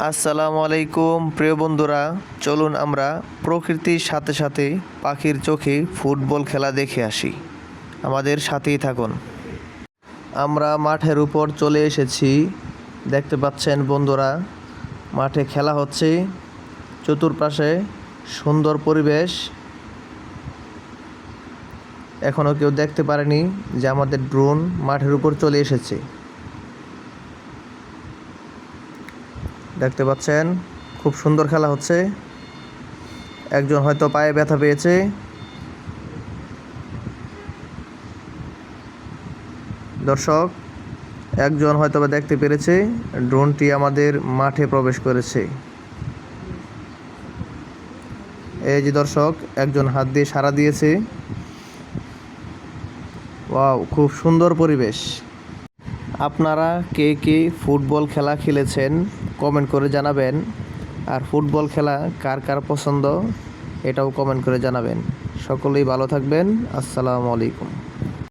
আসসালামু আলাইকুম প্রিয় বন্ধুরা, চলুন আমরা প্রকৃতির সাথে সাথে পাখির চোখে ফুটবল খেলা দেখে আসি। আমাদের সাথেই থাকুন। আমরা মাঠের উপর চলে এসেছি। দেখতে পাচ্ছেন বন্ধুরা, মাঠে খেলা হচ্ছে। চতুর্পাশে সুন্দর পরিবেশ। এখনও কেউ দেখতে পারেনি যে আমাদের ড্রোন মাঠের উপর চলে এসেছে। দেখতে পাচ্ছেন খুব সুন্দর খেলা হচ্ছে। একজন হয়তো পায়ে ব্যথা পেয়েছে। দর্শক, একজন হয়তো বা দেখতে পেরেছে ড্রোনটি আমাদের মাঠে প্রবেশ করেছে। এই যে দর্শক, একজন হাত দিয়ে সাড়া দিয়েছে। ওয়াও, খুব সুন্দর পরিবেশ। আপনারা কে কে ফুটবল খেলা খেলেছেন কমেন্ট করে জানাবেন। আর ফুটবল খেলা কার কার পছন্দ এটাও কমেন্ট করে জানাবেন। সকলেই ভালো থাকবেন। আসসালামু আলাইকুম।